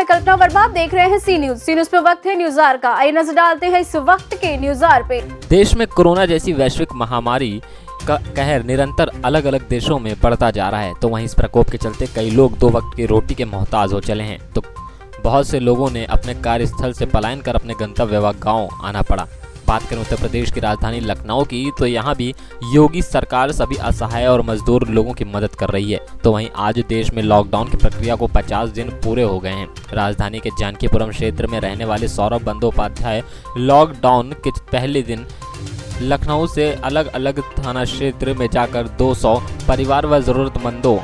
कल्पना वर्मा, आप देख रहे हैं सी न्यूज पे वक्त है न्यूज आर का। आइए नजर डालते हैं इस वक्त के न्यूज आर पे। देश में कोरोना जैसी वैश्विक महामारी का कहर निरंतर अलग अलग देशों में बढ़ता जा रहा है, तो वहीं इस प्रकोप के चलते कई लोग 2 वक्त की रोटी के मोहताज हो चले हैं। तो बहुत से लोगों ने अपने कार्यस्थल से पलायन कर अपने गंतव्य व गाँव आना पड़ा। बात करें उत्तर प्रदेश की राजधानी लखनऊ की, तो यहाँ भी योगी सरकार सभी असहाय और मजदूर लोगों की मदद कर रही है। तो वहीं आज देश में लॉकडाउन की प्रक्रिया को 50 दिन पूरे हो गए हैं। राजधानी के जानकीपुरम क्षेत्र में रहने वाले सौरभ बंदोपाध्याय लॉकडाउन के पहले दिन लखनऊ से अलग अलग थाना क्षेत्र में जाकर 200 परिवार व जरूरतमंदों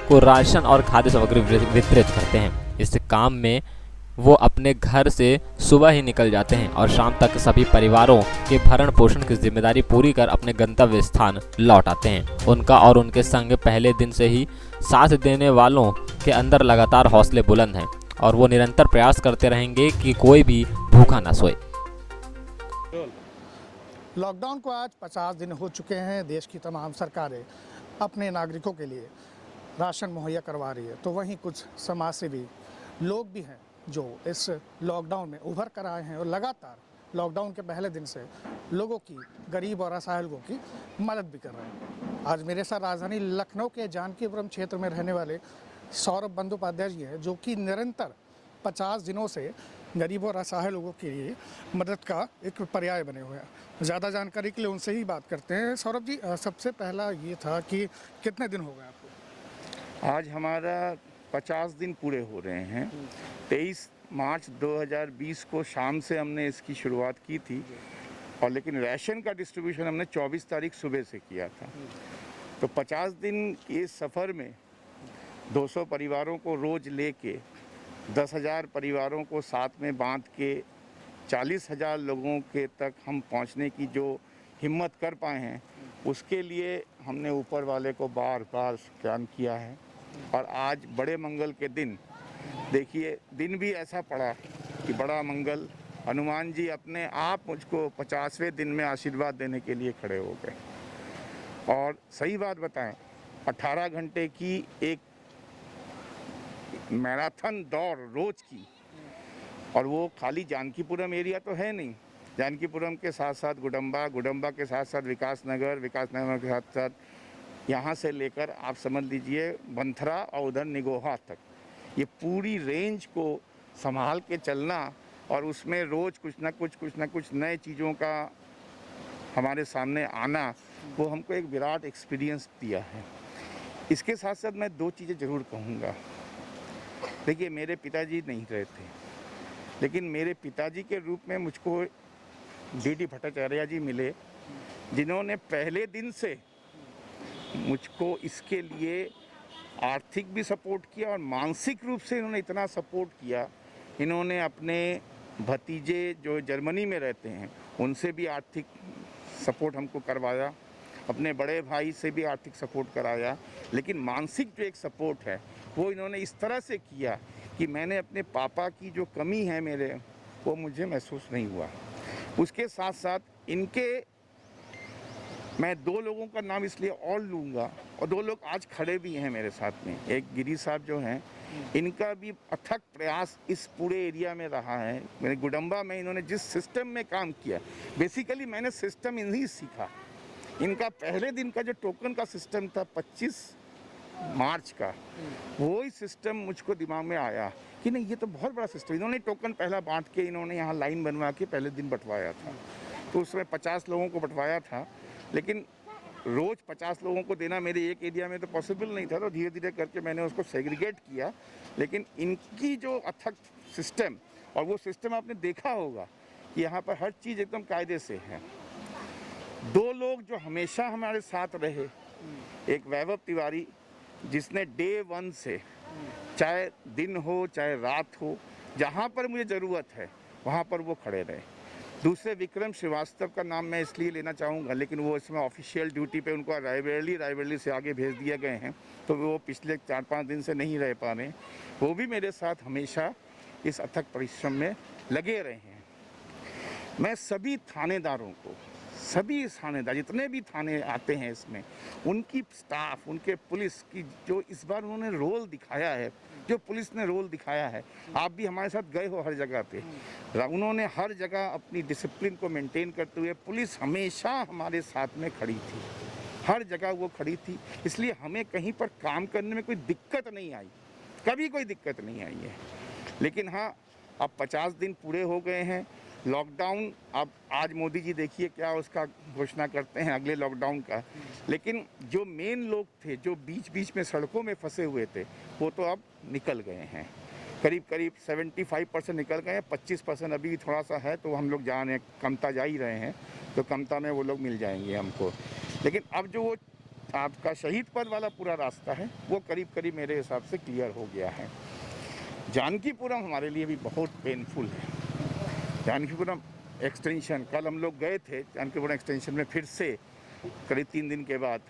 को राशन और खाद्य सामग्री वितरित करते हैं। इस काम में वो अपने घर से सुबह ही निकल जाते हैं और शाम तक सभी परिवारों के भरण पोषण की जिम्मेदारी पूरी कर अपने गंतव्य स्थान लौट आते हैं। उनका और उनके संग पहले दिन से ही साथ देने वालों के अंदर लगातार हौसले बुलंद हैं और वो निरंतर प्रयास करते रहेंगे कि कोई भी भूखा ना सोए। लॉकडाउन को आज 50 दिन हो चुके हैं। देश की तमाम सरकारें अपने नागरिकों के लिए राशन मुहैया करवा रही है, तो वहीं कुछ समाजसेवी लोग भी हैं जो इस लॉकडाउन में उभर कर आए हैं और लगातार लॉकडाउन के पहले दिन से लोगों की, गरीब और असहाय लोगों की मदद भी कर रहे हैं। आज मेरे साथ राजधानी लखनऊ के जानकीपुरम क्षेत्र में रहने वाले सौरभ बंदोपाध्याय जी हैं, जो कि निरंतर 50 दिनों से गरीब और असहाय लोगों के लिए मदद का एक पर्याय बने हुए हैं। ज़्यादा जानकारी के लिए उनसे ही बात करते हैं। सौरभ जी, सबसे पहला ये था कि कितने दिन हो गए आपको? आज हमारा 50 दिन पूरे हो रहे हैं। 23 मार्च 2020 को शाम से हमने इसकी शुरुआत की थी, और लेकिन राशन का डिस्ट्रीब्यूशन हमने 24 तारीख सुबह से किया था। तो 50 दिन के सफ़र में 200 परिवारों को रोज़ लेके 10,000 परिवारों को साथ में बांध के 40,000 लोगों के तक हम पहुंचने की जो हिम्मत कर पाए हैं, उसके लिए हमने ऊपर वाले को बार बार शुक्राना किया है। और आज बड़े मंगल के दिन, देखिए दिन भी ऐसा पड़ा कि बड़ा मंगल, हनुमान जी अपने आप मुझको 50वें दिन में आशीर्वाद देने के लिए खड़े हो गए। और सही बात बताएं, 18 घंटे की एक मैराथन दौड़ रोज की, और वो खाली जानकीपुरम एरिया तो है नहीं, जानकीपुरम के साथ साथ गुडम्बा के साथ साथ विकास नगर के साथ साथ यहाँ से लेकर आप समझ लीजिए बंथरा और उधर निगोहा तक, ये पूरी रेंज को संभाल के चलना, और उसमें रोज़ कुछ ना कुछ नए चीज़ों का हमारे सामने आना, वो हमको एक विराट एक्सपीरियंस दिया है। इसके साथ साथ मैं 2 चीज़ें ज़रूर कहूँगा। देखिए, मेरे पिताजी नहीं रहे थे, लेकिन मेरे पिताजी के रूप में मुझको डी भट्टाचार्य जी मिले, जिन्होंने पहले दिन से मुझको इसके लिए आर्थिक भी सपोर्ट किया और मानसिक रूप से इन्होंने इतना सपोर्ट किया। इन्होंने अपने भतीजे जो जर्मनी में रहते हैं उनसे भी आर्थिक सपोर्ट हमको करवाया, अपने बड़े भाई से भी आर्थिक सपोर्ट कराया, लेकिन मानसिक जो एक सपोर्ट है वो इन्होंने इस तरह से किया कि मैंने अपने पापा की जो कमी है मेरे, वो मुझे महसूस नहीं हुआ। उसके साथ साथ इनके, मैं 2 लोगों का नाम इसलिए और लूँगा, और 2 लोग आज खड़े भी हैं मेरे साथ में। एक गिरी साहब जो हैं, इनका भी अथक प्रयास इस पूरे एरिया में रहा है। मेरे गुडम्बा में इन्होंने जिस सिस्टम में काम किया, बेसिकली मैंने सिस्टम इन्हीं सीखा। इनका पहले दिन का जो टोकन का सिस्टम था 25 मार्च का, वो ही सिस्टम मुझको दिमाग में आया कि नहीं, ये तो बहुत बड़ा सिस्टम। इन्होंने टोकन पहला बांट के इन्होंने यहाँ लाइन बनवा के पहले दिन बंटवाया था, तो उसमें 50 लोगों को बंटवाया था, लेकिन रोज़ 50 लोगों को देना मेरे एक एरिया में तो पॉसिबल नहीं था, तो धीरे धीरे करके मैंने उसको सेग्रीगेट किया। लेकिन इनकी जो अथक सिस्टम, और वो सिस्टम आपने देखा होगा कि यहाँ पर हर चीज़ एकदम कायदे से है। 2 लोग जो हमेशा हमारे साथ रहे, एक वैभव तिवारी जिसने डे 1 से, चाहे दिन हो चाहे रात हो, जहाँ पर मुझे ज़रूरत है वहाँ पर वो खड़े रहे। दूसरे विक्रम श्रीवास्तव का नाम मैं इसलिए लेना चाहूँगा, लेकिन वो इसमें ऑफिशियल ड्यूटी पे उनको रायबरेली से आगे भेज दिए गए हैं, तो वो पिछले 4-5 दिन से नहीं रह पा रहे। वो भी मेरे साथ हमेशा इस अथक परिश्रम में लगे रहे हैं। मैं सभी थानेदारों को, सभी थानेदार जितने भी थाने आते हैं इसमें, उनकी स्टाफ, उनके पुलिस की जो इस बार उन्होंने रोल दिखाया है, जो पुलिस ने रोल दिखाया है, आप भी हमारे साथ गए हो हर जगह पे, उन्होंने हर जगह अपनी डिसिप्लिन को मेंटेन करते हुए, पुलिस हमेशा हमारे साथ में खड़ी थी, हर जगह वो खड़ी थी, इसलिए हमें कहीं पर काम करने में कोई दिक्कत नहीं आई, कभी कोई दिक्कत नहीं आई है। लेकिन हाँ, अब 50 दिन पूरे हो गए हैं, लॉकडाउन, अब आज मोदी जी देखिए क्या उसका घोषणा करते हैं अगले लॉकडाउन का, लेकिन जो मेन लोग थे, जो बीच बीच में सड़कों में फंसे हुए थे, वो तो अब निकल गए हैं, करीब करीब 75% निकल गए हैं, 25% अभी थोड़ा सा है, तो हम लोग जा रहे हैं, कमता जा ही रहे हैं, तो कमता में वो लोग मिल जाएंगे हमको। लेकिन अब जो वो आपका शहीद पथ वाला पूरा रास्ता है, वो करीब करीब मेरे हिसाब से क्लियर हो गया है। जानकीपुरम हमारे लिए भी बहुत पेनफुल है। जानकीपुरम एक्सटेंशन, कल हम लोग गए थे जानकीपुरम एक्सटेंशन में, फिर से करीब 3 दिन के बाद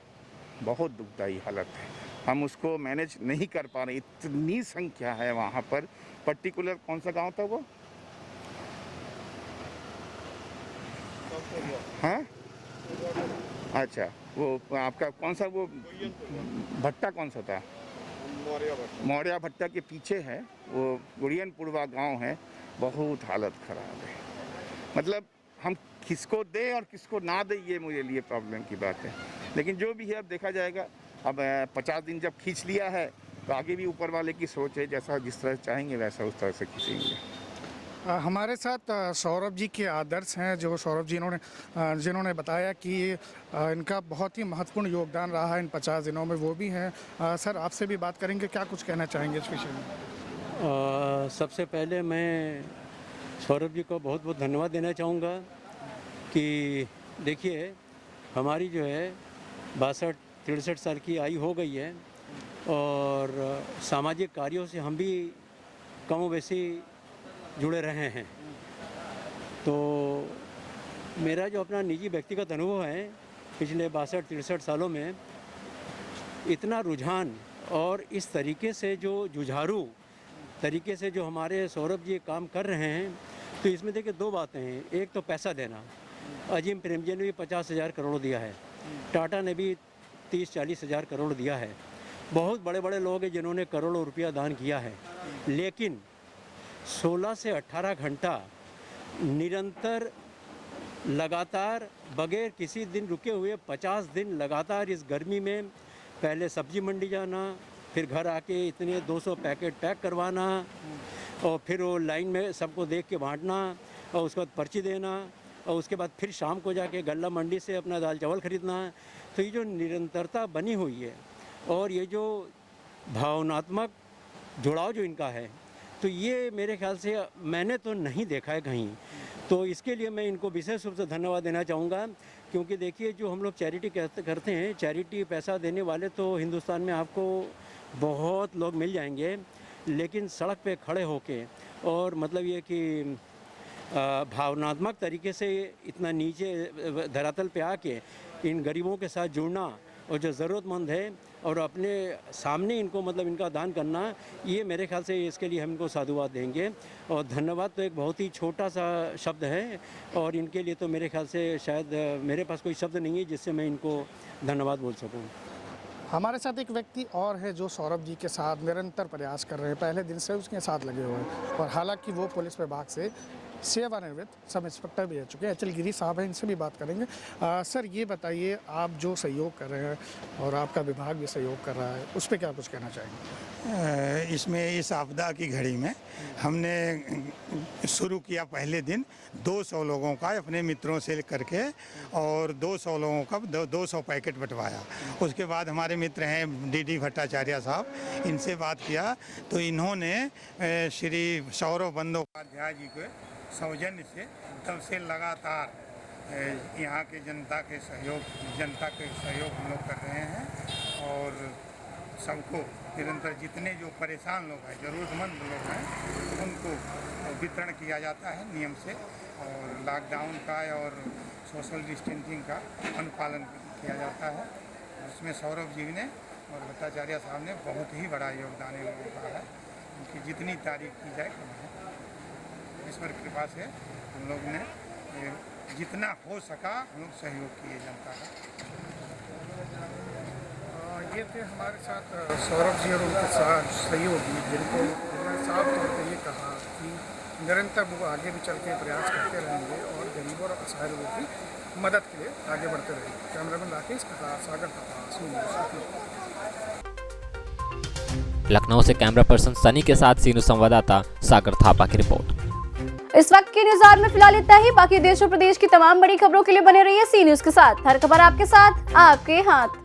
बहुत दुखदाई हालत है, हम उसको मैनेज नहीं कर पा रहे, इतनी संख्या है वहाँ पर। पर्टिकुलर कौन सा गांव था वो? हाँ, अच्छा, वो आपका कौन सा, वो भट्टा कौन सा था? मौर्या भट्टा के पीछे है वो, गुड़ियनपुरवा गांव है, बहुत हालत ख़राब है। मतलब हम किसको दें और किसको ना दें, ये मेरे लिए प्रॉब्लम की बात है। लेकिन जो भी है अब देखा जाएगा। अब 50 दिन जब खींच लिया है, तो आगे भी ऊपर वाले की सोच है, जैसा जिस तरह चाहेंगे वैसा उस तरह से खींचेंगे। हमारे साथ सौरभ जी के आदर्श हैं, जो सौरभ जी जिन्होंने बताया कि इनका बहुत ही महत्वपूर्ण योगदान रहा है इन 50 दिनों में, वो भी हैं। सर, आपसे भी बात करेंगे, क्या कुछ कहना चाहेंगे इस विषय में? सबसे पहले मैं सौरभ जी को बहुत बहुत धन्यवाद देना चाहूँगा कि देखिए, हमारी जो है 62-63 साल की आयु हो गई है, और सामाजिक कार्यों से हम भी कम बेशी जुड़े रहे हैं। तो मेरा जो अपना निजी व्यक्तिगत अनुभव है, पिछले 62-63 सालों में इतना रुझान और इस तरीके से जो जुझारू तरीके से जो हमारे सौरभ जी काम कर रहे हैं, तो इसमें देखिए 2 बातें हैं। एक तो पैसा देना, अजीम प्रेमजी ने भी 50,000 करोड़ दिया है, टाटा ने भी 30-40 हज़ार करोड़ दिया है, बहुत बड़े बड़े लोग हैं जिन्होंने करोड़ों रुपया दान किया है। लेकिन 16 से 18 घंटा निरंतर लगातार बगैर किसी दिन रुके हुए 50 दिन लगातार इस गर्मी में, पहले सब्जी मंडी जाना, फिर घर आके इतने 200 पैकेट पैक करवाना, और फिर वो लाइन में सबको देख के बांटना, और उसके बाद पर्ची देना, और उसके बाद फिर शाम को जाके गल्ला मंडी से अपना दाल चावल ख़रीदना। तो ये जो निरंतरता बनी हुई है और ये जो भावनात्मक जुड़ाव जो इनका है, तो ये मेरे ख्याल से मैंने तो नहीं देखा है कहीं। तो इसके लिए मैं इनको विशेष रूप से धन्यवाद देना चाहूँगा, क्योंकि देखिए, जो हम लोग चैरिटी करते हैं, चैरिटी पैसा देने वाले तो हिंदुस्तान में आपको बहुत लोग मिल जाएंगे, लेकिन सड़क पे खड़े होके और मतलब ये कि भावनात्मक तरीके से इतना नीचे धरातल पे आके इन गरीबों के साथ जुड़ना, और जो ज़रूरतमंद है और अपने सामने इनको मतलब इनका दान करना, ये मेरे ख्याल से इसके लिए हम इनको साधुवाद देंगे। और धन्यवाद तो एक बहुत ही छोटा सा शब्द है, और इनके लिए तो मेरे ख्याल से शायद मेरे पास कोई शब्द नहीं है जिससे मैं इनको धन्यवाद बोल सकूं। हमारे साथ एक व्यक्ति और है जो सौरभ जी के साथ निरंतर प्रयास कर रहे हैं, पहले दिन से उसके साथ लगे हुए हैं, और हालांकि वो पुलिस विभाग से सेवानिवृत्त सब इंस्पेक्टर भी रह चुके हैं। अचल गिरी साहब हैं, इनसे भी बात करेंगे। सर, ये बताइए, आप जो सहयोग कर रहे हैं और आपका विभाग भी सहयोग कर रहा है, उस पर क्या कुछ कहना चाहेंगे? इसमें इस आपदा की घड़ी में हमने शुरू किया पहले दिन 200 लोगों का अपने मित्रों से करके, और 200 लोगों का 200 पैकेट बंटवाया। उसके बाद हमारे मित्र हैं डी भट्टाचार्य साहब, इनसे बात किया तो इन्होंने श्री सौरभ बंदोपाध्याय जी के सौजन्य से तब से लगातार यहाँ के जनता के सहयोग हम लोग कर रहे हैं, और सबको निरंतर जितने जो परेशान लोग हैं, ज़रूरतमंद लोग हैं, उनको वितरण किया जाता है नियम से, और लॉकडाउन का और सोशल डिस्टेंसिंग का अनुपालन किया जाता है। उसमें सौरभ जी ने और भट्टाचार्य साहब ने बहुत ही बड़ा योगदान इन लोगों का है, उनकी जितनी तारीफ की जाए कम है। ईश्वर की कृपा से हम लोग ने जितना हो सका हम लोग सहयोग किए जनता का। ये थे हमारे साथ सौरभ जी और उनके साथ सहयोगी, जिनको उन्होंने साफ तौर पर ये कहा कि निरंतर वो आगे भी चल के प्रयास करते रहेंगे और गरीबों और असहाय लोगों की मदद के लिए आगे बढ़ते रहेंगे। कैमरामैन राकेश के साथ सागर थापा, सी न्यूज़। लखनऊ से कैमरा पर्सन सनी के साथ सी न्यूज़ संवाददाता सागर थापा की रिपोर्ट। इस वक्त की न्यूज आवर में फिलहाल इतना ही। बाकी देश और प्रदेश की तमाम बड़ी खबरों के लिए बने रहिए सी न्यूज़ के साथ। हर खबर आपके साथ, आपके हाथ।